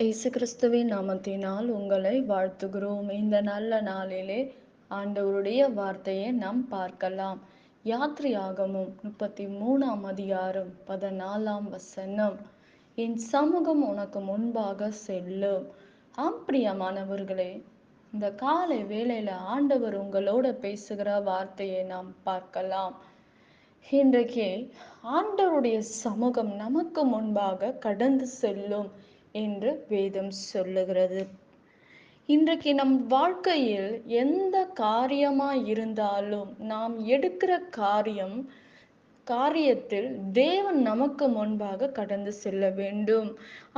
இயேசு கிறிஸ்துவின் நாமத்தினால் உங்களை வாழ்த்துகிறோம். இந்த நல்ல நாளிலே ஆண்டவருடைய வார்த்தையை நாம் பார்க்கலாம். யாத்ரியாகமம் 33ஆம் அதிகாரம் 14ஆம் வசனம். என் சமூகம் உனக்கு முன்பாக செல்லும். பிரியமானவர்களே, இந்த காலை வேளையில ஆண்டவர் உங்களோட பேசுகிற வார்த்தையை நாம் பார்க்கலாம். இன்றைக்கு ஆண்டவருடைய சமூகம் நமக்கு முன்பாக கடந்து செல்லும் என்று வேதம் சொல்லுகிறது. இன்றைக்கு நம் வாழ்க்கையில் எந்த காரியமா இருந்தாலும் நாம் எடுக்கிற காரியத்தில் தேவன் நமக்கு முன்பாக கடந்து செல்ல வேண்டும்.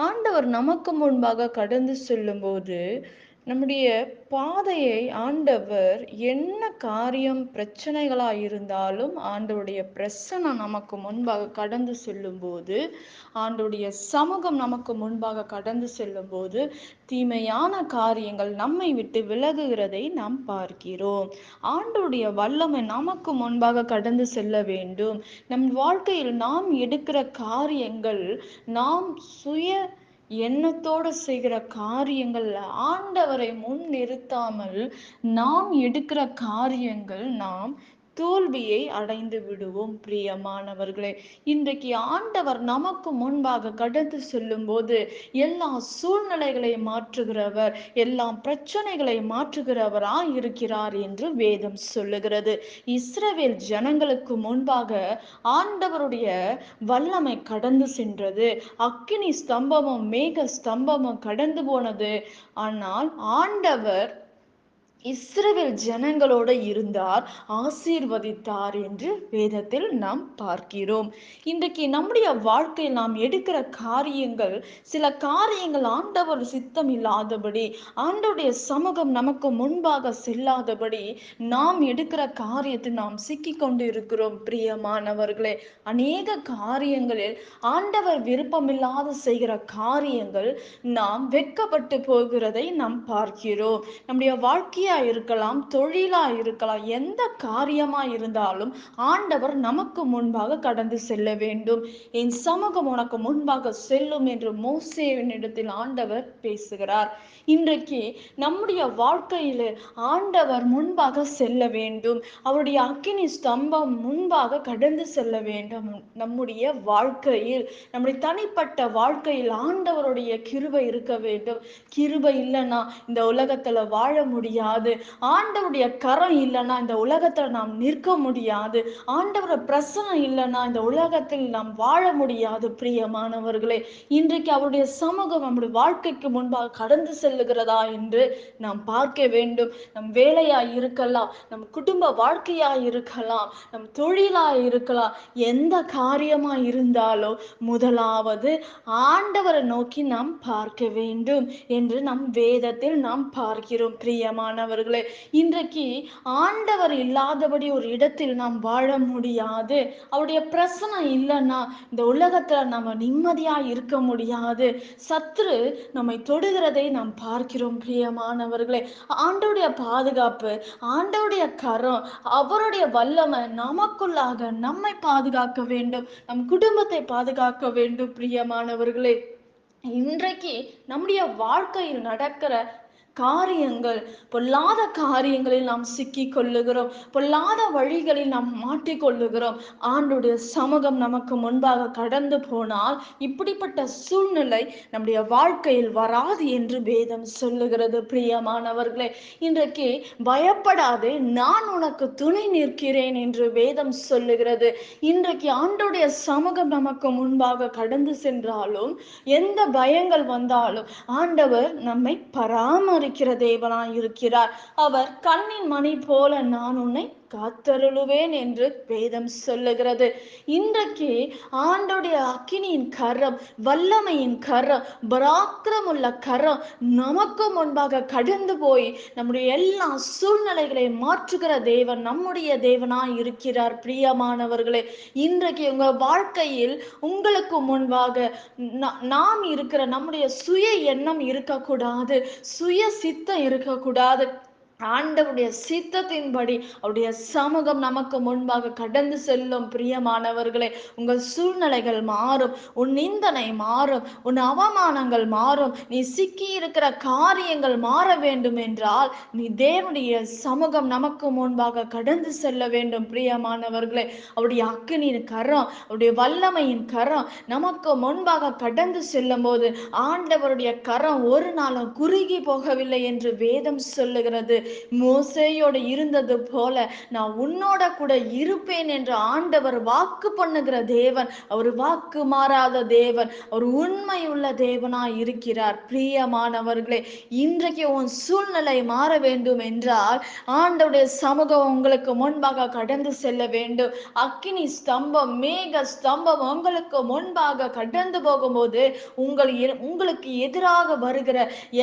ஆண்டவர் நமக்கு முன்பாக கடந்து செல்லும்போது நம்முடைய பாதையை ஆண்டவர் என்ன காரியம் பிரச்சனைகளா இருந்தாலும் ஆண்டவருடைய பிரசன்னம் நமக்கு முன்பாக கடந்து செல்லும்போது, ஆண்டவருடைய சமூகம் நமக்கு முன்பாக கடந்து செல்லும்போது தீமையான காரியங்கள் நம்மை விட்டு விலகுகிறதை நாம் பார்க்கிறோம். ஆண்டவருடைய வல்லமை நமக்கு முன்பாக கடந்து செல்ல வேண்டும். நம் வாழ்க்கையில் நாம் எடுக்கிற காரியங்கள் நாம் சுய எண்ணத்தோடு செய்கிற காரியங்கள்ல ஆண்டவரை முன் நிறுத்தாமல் நாம் எடுக்கிற காரியங்கள் நாம் தோல்வியை அடைந்து விடுவோம். பிரியமானவர்களே, இன்றைக்கு ஆண்டவர் நமக்கு முன்பாக கடந்து செல்லும் போது எல்லா சூழ்நிலைகளை மாற்றுகிறவர், எல்லா பிரச்சனைகளை மாற்றுகிறவராய் இருக்கிறார் என்று வேதம் சொல்லுகிறது. இஸ்ரவேல் ஜனங்களுக்கு முன்பாக ஆண்டவருடைய வல்லமை கடந்து சென்றது. அக்கினி ஸ்தம்பமும் மேக ஸ்தம்பமும் கடந்து போனது. ஆனால் ஆண்டவர் இஸ்ரவேல் ஜனங்களோடு இருந்தார், ஆசீர்வதித்தார் என்று வேதத்தில் நாம் பார்க்கிறோம். இன்றைக்கு நம்முடைய வாழ்க்கையில் நாம் எடுக்கிற காரியங்கள், சில காரியங்கள் ஆண்டவர் சித்தம் இல்லாதபடி, ஆண்டவருடைய சமூகம் நமக்கு முன்பாக செல்லாதபடி நாம் எடுக்கிற காரியத்தில் நாம் சிக்கிக் கொண்டு இருக்கிறோம். பிரியமானவர்களே, அநேக காரியங்களில் ஆண்டவர் விருப்பமில்லாத செய்கிற காரியங்கள் நாம் வெட்கப்பட்டு போகிறதை நாம் பார்க்கிறோம். நம்முடைய வாழ்க்கையா இருக்கலாம், தொழிலா இருக்கலாம், எந்த காரியமா இருந்தாலும் ஆண்டவர் நமக்கு முன்பாக கடந்து செல்ல வேண்டும். என் சமூகம் உனக்கு முன்பாக செல்லும் என்று மோசேயினிடத்தில் ஆண்டவர் பேசுகிறார். இன்றைக்கு நம்முடைய வாழ்க்கையில ஆண்டவர் முன்பாக செல்ல வேண்டும். அவருடைய அக்கினி ஸ்தம்பம் முன்பாக கடந்து செல்ல வேண்டும். நம்முடைய வாழ்க்கையில், நம்முடைய தனிப்பட்ட வாழ்க்கையில் ஆண்டவருடைய கிருபை இருக்க வேண்டும். கிருபை இல்லைன்னா இந்த உலகத்துல வாழ முடியாது. ஆண்டவருடைய கரம் இல்லைன்னா இந்த உலகத்துல நாம் நிற்க முடியாது. ஆண்டவர பிரசனம் இல்லைன்னா இந்த உலகத்தில் நாம் வாழ முடியாது. பிரியமானவர்களே, இன்றைக்கு அவருடைய சமூகம் நம்முடைய வாழ்க்கைக்கு முன்பாக கடந்து செல்லுகிறதா என்று நாம் பார்க்க வேண்டும். நம் வேலையா இருக்கலாம், நம் குடும்ப வாழ்க்கையா இருக்கலாம், நம் தொழிலா இருக்கலாம், எந்த காரியமா இருந்தாலும் முதலாவது ஆண்டவரை நோக்கி நாம் பார்க்க வேண்டும் என்று நம் வேதத்தில் நாம் பார்க்கிறோம். பிரியமானவர்களே, இன்றைக்கு ஆண்டவர் இல்லாதபடி ஒரு இடத்தில் நாம் வாழ முடியாது. அவருடைய பிரசனம் இல்லைன்னா இந்த உலகத்துல நம்ம நிம்மதியா இருக்க முடியாது. சத்துரு நம்மை தொடுகிறதை நாம் பார்க்கிறோம். பிரியமானவர்களே, ஆண்டவருடைய பாதுகாப்பு, ஆண்டவருடைய கரம், அவருடைய வல்லமை நமக்குள்ளாக நம்மை பாதுகாக்க வேண்டும், நம் குடும்பத்தை பாதுகாக்க வேண்டும். பிரியமானவர்களே, இன்றைக்கு நம்முடைய வாழ்க்கையில் நடக்கிற காரியங்கள், பொல்லாத காரியங்களில் நாம் சிக்கிக் கொள்ளுகிறோம், பொல்லாத வழிகளில் நாம் மாட்டிக்கொள்ளுகிறோம். ஆண்டுடைய சமூகம் நமக்கு முன்பாக கடந்து போனால் இப்படிப்பட்ட சூழ்நிலை நம்முடைய வாழ்க்கையில் வராது என்று வேதம் சொல்லுகிறது. பிரியமானவர்களே, இன்றைக்கு பயப்படாதே, நான் உனக்கு துணை நிற்கிறேன் என்று வேதம் சொல்லுகிறது. இன்றைக்கு ஆண்டுடைய சமூகம் நமக்கு முன்பாக கடந்து சென்றாலும், எந்த பயங்கள் வந்தாலும் ஆண்டவர் நம்மை பராமரிக்கிற தேவனாய் இருக்கிறார். அவர் கண்ணின் மணி போல நான் உன்னை காத்தருளுவேன் என்று வேதம் சொல்லுகிறது. இன்றைக்கு ஆண்டோடைய அக்கினியின் கரம், வல்லமையின் கரம், பராக்கிரமுள்ள கரம் நமக்கு முன்பாக கடந்து போய் நம்முடைய எல்லா சூழ்நிலைகளை மாற்றுகிற தேவன் நம்முடைய தேவனாய் இருக்கிறார். பிரியமானவர்களே, இன்றைக்கு உங்க வாழ்க்கையில் உங்களுக்கு முன்பாக நாம் இருக்கிற நம்முடைய சுய எண்ணம் இருக்கக்கூடாது, சுய சித்தம் இருக்கக்கூடாது. ஆண்டவருடைய சித்தத்தின்படி அவருடைய சமூகம் நமக்கு முன்பாக கடந்து செல்லும். பிரியமானவர்களே, உங்கள் சூழ்நிலைகள் மாறும், உன் நிந்தனை மாறும், உன் அவமானங்கள் மாறும், நீ சிக்கி இருக்கிற காரியங்கள் மாற வேண்டும் என்றால் நீ தேவனுடைய சமூகம் நமக்கு முன்பாக கடந்து செல்ல வேண்டும். பிரியமானவர்களே, அவருடைய அக்கினியின் கரம், அவருடைய வல்லமையின் கரம் நமக்கு முன்பாக கடந்து செல்லும் போது ஆண்டவருடைய கரம் ஒரு நாளும் குறுகி போகவில்லை என்று வேதம் சொல்லுகிறது. மோசேயோடு இருந்தது போல நான் உன்னோட கூட இருப்பேன் என்று ஆண்டவர் வாக்கு பண்ணுகிற தேவன். அவர் வாக்கு மாறாத தேவன், அவர் உண்மை உள்ள தேவனாய் இருக்கிறார். பிரியமானவர்களே, இன்றைக்கு உன் சூழ்நிலை மாற வேண்டும் என்றால் ஆண்டவருடைய சமூகம் உங்களுக்கு முன்பாக கடந்து செல்ல வேண்டும். அக்கினி ஸ்தம்பம், மேக ஸ்தம்பம் உங்களுக்கு முன்பாக கடந்து போகும்போது உங்களுக்கு எதிராக வருகிற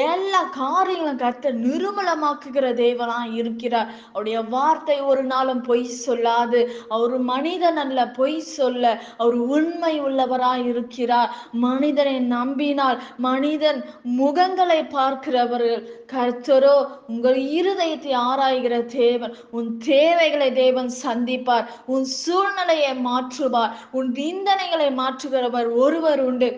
எல்லா காரியங்களும் கர்த்தர் நிர்மூலமாக்குகிற தேவனாய் இருக்கிறார். அவருடைய வார்த்தை ஒரு நாளும் பொய் சொல்லாது. அவர் மனிதன் அல்ல பொய் சொல்ல. அவர் உண்மை உள்ளவராய் இருக்கிறார். மனிதனை நம்பினால் மனிதன் முகங்களை பார்க்கிறவர்கள், கர்த்தரோ உங்கள் இருதயத்தை ஆராய்கிற தேவன். உன் தேவைகளை தேவன் சந்திப்பார், உன் சூழ்நிலையை மாற்றுவார், உன் நிந்தனைகளை மாற்றுகிறவர் ஒருவர் உண்டு,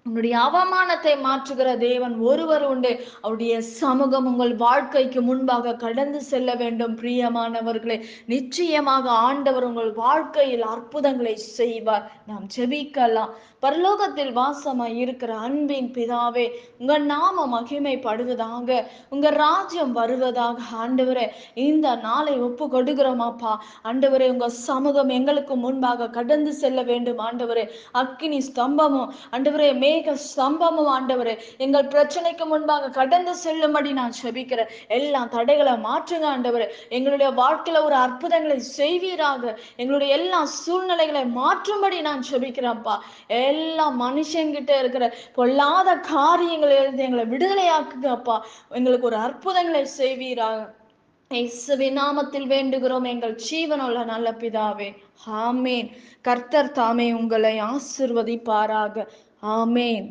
உன்னுடைய அவமானத்தை மாற்றுகிற தேவன் ஒருவர் உண்டு. அவருடைய சமூகம் உங்கள் வாழ்க்கைக்கு முன்பாக கடந்து செல்ல வேண்டும். பிரியமானவர்களே, நிச்சயமாக ஆண்டவர் உங்கள் வாழ்க்கையில் அற்புதங்களை செய்வார். நாம் ஜெபிக்கலாம். பரலோகத்தில் வாசமாய் இருக்கிற அன்பின் பிதாவே, உங்க நாம மகிமைப்படுவதாக, உங்க ராஜ்யம் வருவதாக. ஆண்டவரே, இந்த நாளை ஒப்பு கொடுக்கிறோமாப்பா. ஆண்டவரே, உங்க சமூகம் எங்களுக்கு முன்பாக கடந்து செல்ல வேண்டும். ஆண்டவரே, அக்கினி ஸ்தம்பமும் ஆண்டவரே மேக ஸ்தம்பமும் ஆண்டவரே எங்கள் பிரச்சனைக்கு முன்பாக கடந்து செல்லும்படி நான் ஜெபிக்கிறேன். எல்லா தடைகளை மாற்றுங்க ஆண்டவரே. எங்களுடைய வாழ்க்கையில ஒரு அற்புதங்களை செய்வீராக. எங்களுடைய எல்லா சூழ்நிலைகளை மாற்றும்படி நான் ஜெபிக்கிறேன்ப்பா. எல்லா மனுஷங்கிட்ட இருக்கிற பொல்லாத காரியங்களிலிருந்து எங்களை விடுதலையாக்குங்கப்பா. எங்களுக்கு ஒரு அற்புதங்களை செய்வீராக. இயேசுவின் நாமத்தில் வேண்டுகிறோம் எங்கள் ஜீவனுள்ள நல்ல பிதாவே. ஆமேன். கர்த்தர் தாமே உங்களை ஆசிர்வதிப்பாராக. ஆமேன்.